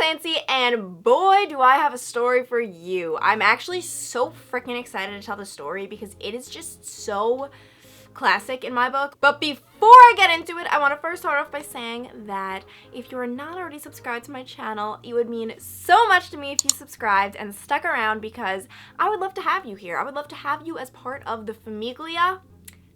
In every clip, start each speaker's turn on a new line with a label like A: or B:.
A: Clancy, and boy do I have a story for you. I'm actually so freaking excited to tell the story because it is just so classic in my book. But before I get into it, I want to first start off by saying that if you are not already subscribed to my channel, it would mean so much to me if you subscribed and stuck around, because I would love to have you here. I would love to have you as part of the familia.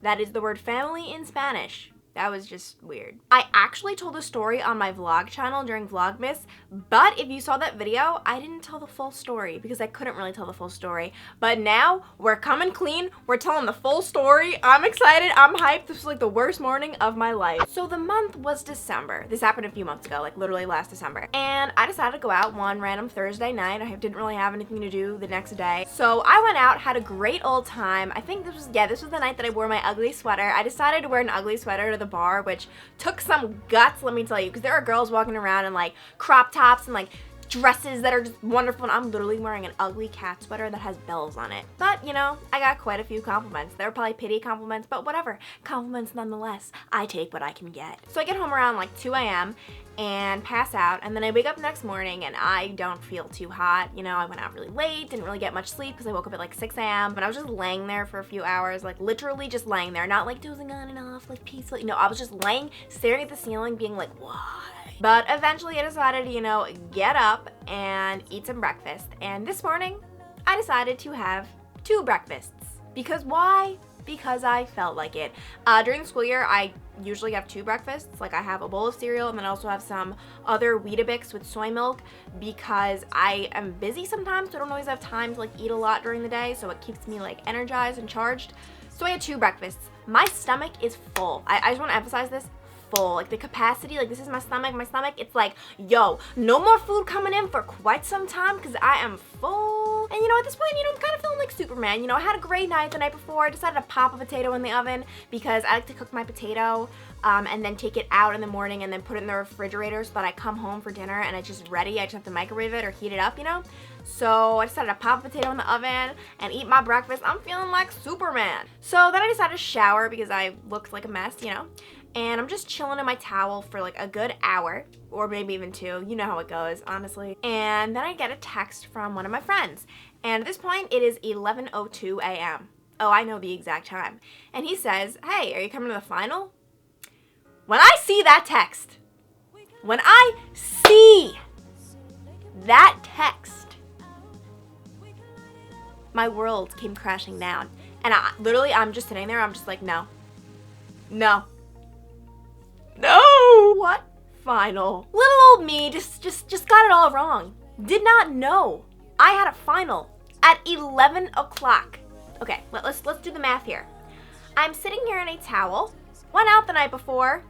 A: That is the word family in Spanish. That was just weird. I actually told a story on my vlog channel during Vlogmas, but if you saw that video, I didn't tell the full story because I couldn't really tell the full story. But now we're coming clean. We're telling the full story. I'm excited. I'm hyped. This was like the worst morning of my life. So the month was December. This happened a few months ago, like literally last December. And I decided to go out one random Thursday night. I didn't really have anything to do the next day. So I went out, had a great old time. I think this was the night that I wore my ugly sweater. I decided to wear an ugly sweater to the bar, which took some guts, let me tell you, because there are girls walking around in like crop tops and like dresses that are just wonderful, and I'm literally wearing an ugly cat sweater that has bells on it. But you know, I got quite a few compliments. They were probably pity compliments, but whatever, compliments nonetheless. I take what I can get. So I get home around like 2 a.m. and pass out, and then I wake up the next morning and I don't feel too hot. You know, I went out really late, didn't really get much sleep because I woke up at like 6 a.m. but I was just laying there for a few hours, like literally just laying there, not like dozing on and off, like peacefully. No, I was just laying, staring at the ceiling, being like, why? But eventually I decided to, you know, get up and eat some breakfast. And this morning, I decided to have 2 breakfasts. Because why? Because I felt like it. During the school year, I usually have 2 breakfasts. Like I have a bowl of cereal and then I also have some other Weetabix with soy milk, because I am busy sometimes, so I don't always have time to like eat a lot during the day, so it keeps me like energized and charged. So I had 2 breakfasts. My stomach is full. I just want to emphasize this. Full. Like the capacity, like this is my stomach, it's like, yo, no more food coming in for quite some time because I am full. And you know, at this point, you know, I'm kind of feeling like Superman. You know, I had a great night the night before. I decided to pop a potato in the oven because I like to cook my potato and then take it out in the morning and then put it in the refrigerator so that I come home for dinner and it's just ready. I just have to microwave it or heat it up, you know? So I decided to pop a potato in the oven and eat my breakfast. I'm feeling like Superman. So then I decided to shower because I looked like a mess, you know? And I'm just chilling in my towel for like a good hour, or maybe even 2. You know how it goes, honestly. And then I get a text from one of my friends. And at this point, it is 11:02 a.m. Oh, I know the exact time. And he says, hey, are you coming to the final? When I see that text, when I see that text, my world came crashing down. And I'm just sitting there, I'm just like, no. No. No! What final? Little old me just got it all wrong. Did not know I had a final at 11 o'clock. Okay, let's do the math here. I'm sitting here in a towel, went out the night before,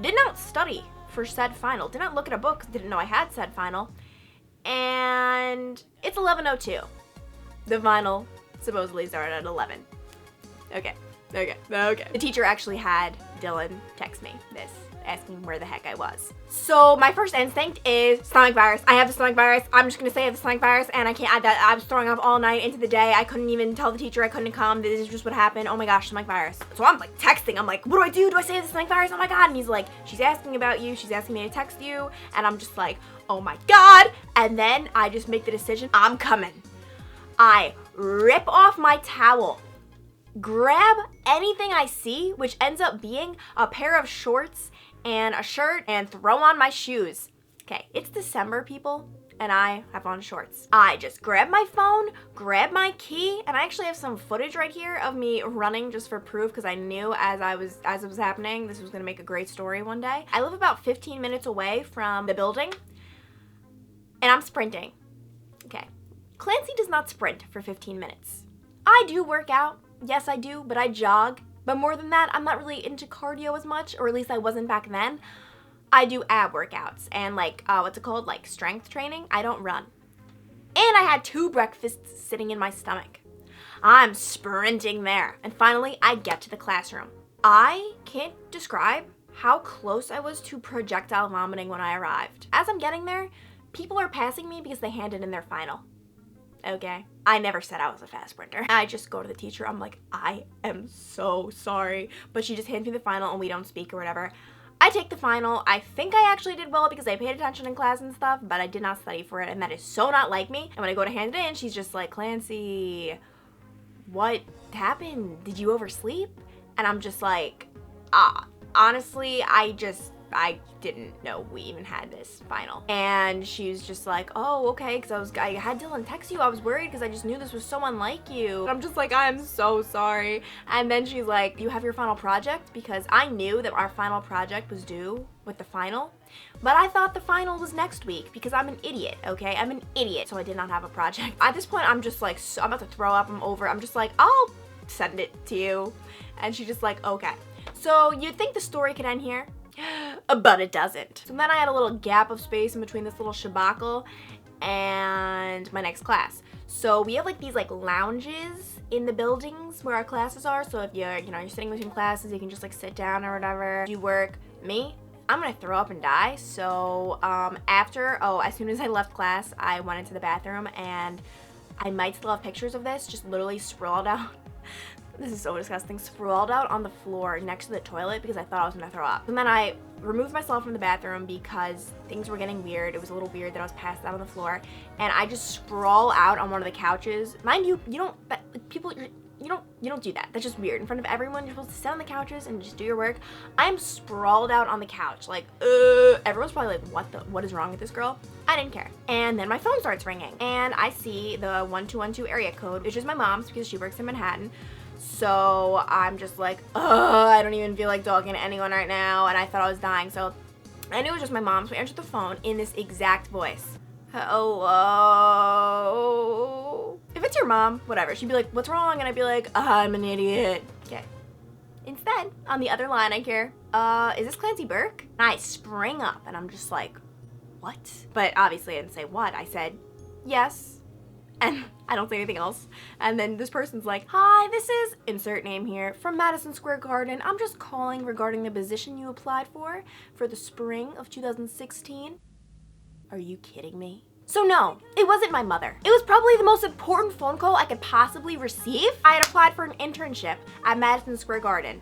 A: did not study for said final, did not look at a book, didn't know I had said final, and it's 11:02. The final supposedly started at 11. Okay. The teacher actually had Dylan text me this, asking where the heck I was. So my first instinct is stomach virus. I have the stomach virus. I'm just gonna say I have the stomach virus, and I was throwing up all night into the day. I couldn't even tell the teacher I couldn't come. This is just what happened. Oh my gosh, stomach virus. So I'm like texting. I'm like, what do I do? Do I say I have the stomach virus? Oh my God. And he's like, she's asking about you. She's asking me to text you. And I'm just like, oh my God. And then I just make the decision, I'm coming. I rip off my towel, grab anything I see, which ends up being a pair of shorts and a shirt, and throw on my shoes. Okay, it's December, people, and I have on shorts. I just grab my phone, grab my key, and I actually have some footage right here of me running just for proof, because I knew as it was happening, this was gonna make a great story one day. I live about 15 minutes away from the building, and I'm sprinting. Okay, Clancy does not sprint for 15 minutes. I do work out. Yes, I do, but I jog. But more than that, I'm not really into cardio as much, or at least I wasn't back then. I do ab workouts and like, what's it called? Like strength training. I don't run. And I had 2 breakfasts sitting in my stomach. I'm sprinting there. And finally, I get to the classroom. I can't describe how close I was to projectile vomiting when I arrived. As I'm getting there, people are passing me because they handed in their final. Okay. I never said I was a fast sprinter. I just go to the teacher. I'm like, I am so sorry. But she just hands me the final and we don't speak or whatever. I take the final. I think I actually did well because I paid attention in class and stuff, but I did not study for it, and that is so not like me. And when I go to hand it in, she's just like, Clancy, what happened? Did you oversleep? And I'm just like, honestly, I didn't know we even had this final. And she was just like, oh, okay, because I had Dylan text you. I was worried because I just knew this was so unlike you. And I'm just like, I'm so sorry. And then she's like, you have your final project? Because I knew that our final project was due with the final, but I thought the final was next week because I'm an idiot, okay? I'm an idiot, so I did not have a project. At this point, I'm just like, I'm about to throw up, I'm over. I'm just like, I'll send it to you. And she's just like, okay. So you'd think the story could end here, but it doesn't. So then I had a little gap of space in between this little shabacle and my next class. So we have like these like lounges in the buildings where our classes are. So if you're sitting between classes, you can just like sit down or whatever. You work. Me, I'm gonna throw up and die. So as soon as I left class, I went into the bathroom, and I might still have pictures of this, just literally sprawled out. This is so disgusting. Sprawled out on the floor next to the toilet because I thought I was gonna throw up. And then I removed myself from the bathroom because things were getting weird. It was a little weird that I was passed out on the floor. And I just sprawl out on one of the couches. Mind you, you don't do that. That's just weird. In front of everyone, you're supposed to sit on the couches and just do your work. I'm sprawled out on the couch. Like, everyone's probably like, what is wrong with this girl? I didn't care. And then my phone starts ringing. And I see the 1212 area code, which is my mom's because she works in Manhattan. So I'm just like, I don't even feel like talking to anyone right now. And I thought I was dying. So I knew it was just my mom. So I answered the phone in this exact voice. Hello? If it's your mom, whatever. She'd be like, what's wrong? And I'd be like, I'm an idiot. Okay. Instead, on the other line, I hear, is this Clancy Burke? And I spring up and I'm just like, what? But obviously I didn't say what. I said, yes. And I don't say anything else. And then this person's like, hi, this is, insert name here, from Madison Square Garden. I'm just calling regarding the position you applied for the spring of 2016. Are you kidding me? So no, it wasn't my mother. It was probably the most important phone call I could possibly receive. I had applied for an internship at Madison Square Garden.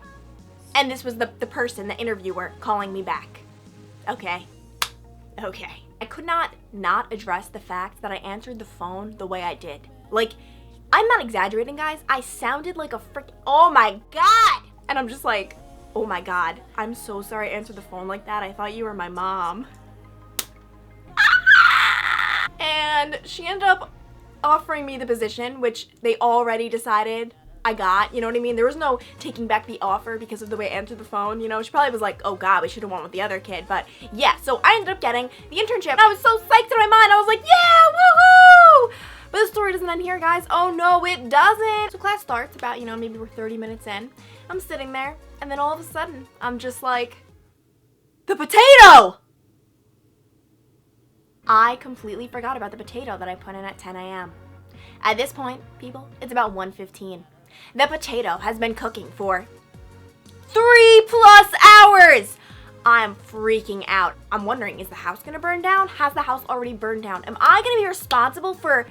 A: And this was the person, the interviewer, calling me back. Okay. I could not address the fact that I answered the phone the way I did. Like, I'm not exaggerating, guys. I sounded like a oh my God! And I'm just like, oh my God, I'm so sorry I answered the phone like that. I thought you were my mom. And she ended up offering me the position, which they already decided I got, you know what I mean? There was no taking back the offer because of the way I answered the phone, you know? She probably was like, oh God, we should have went with the other kid. But yeah, so I ended up getting the internship. I was so psyched in my mind. I was like, yeah, woohoo! But the story doesn't end here, guys. Oh no, it doesn't. So class starts about, maybe we're 30 minutes in. I'm sitting there, and then all of a sudden, I'm just like, the potato! I completely forgot about the potato that I put in at 10 a.m. At this point, people, it's about 1:15. The potato has been cooking for 3+ hours. I'm freaking out. I'm wondering, is the house gonna burn down? Has the house already burned down? Am I gonna be responsible for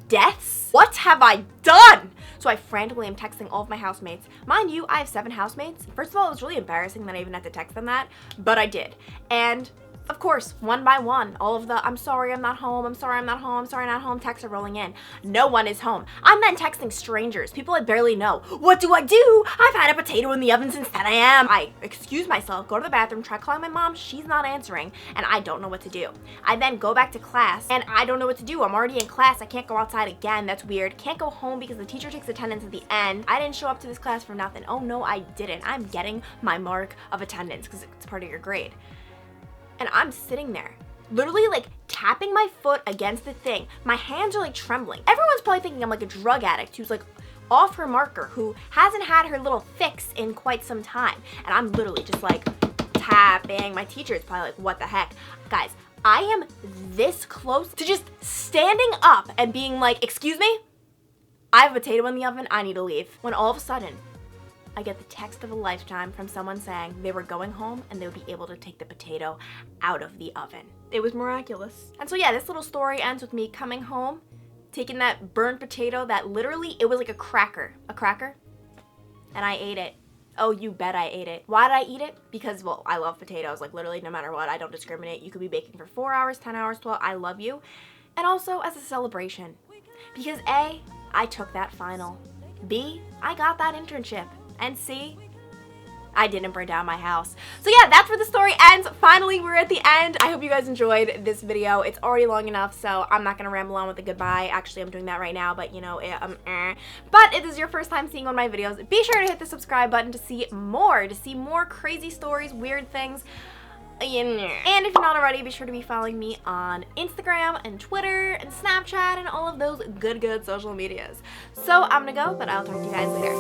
A: deaths? What have I done? So I frantically am texting all of my housemates. Mind you, I have 7 housemates. First of all, it was really embarrassing that I even had to text them that, but I did. And of course, one by one, all of the I'm sorry I'm not home, I'm sorry I'm not home, I'm sorry I'm not home texts are rolling in. No one is home. I'm then texting strangers, people I barely know. What do I do? I've had a potato in the oven since 10 a.m. I excuse myself, go to the bathroom, try calling my mom, she's not answering, and I don't know what to do. I then go back to class, and I don't know what to do. I'm already in class, I can't go outside again, that's weird. Can't go home because the teacher takes attendance at the end. I didn't show up to this class for nothing. Oh no, I didn't. I'm getting my mark of attendance because it's part of your grade. And I'm sitting there, literally like tapping my foot against the thing. My hands are like trembling. Everyone's probably thinking I'm like a drug addict who's like off her marker, who hasn't had her little fix in quite some time. And I'm literally just like tapping. My teacher is probably like, what the heck? Guys, I am this close to just standing up and being like, excuse me? I have a potato in the oven, I need to leave. When all of a sudden, I get the text of a lifetime from someone saying they were going home and they would be able to take the potato out of the oven. It was miraculous. And so yeah, this little story ends with me coming home, taking that burnt potato that literally, it was like a cracker, and I ate it. Oh, you bet I ate it. Why did I eat it? Because, well, I love potatoes. Like, literally, no matter what, I don't discriminate. You could be baking for 4 hours, 10 hours, 12. I love you. And also as a celebration. Because A, I took that final. B, I got that internship. And C, I didn't burn down my house. So yeah, that's where the story ends. Finally, we're at the end. I hope you guys enjoyed this video. It's already long enough, so I'm not gonna ramble on with a goodbye. Actually, I'm doing that right now, but you know, But if this is your first time seeing one of my videos, be sure to hit the subscribe button to see more crazy stories, weird things. And if you're not already, be sure to be following me on Instagram and Twitter and Snapchat and all of those good social medias. So I'm gonna go, but I'll talk to you guys later.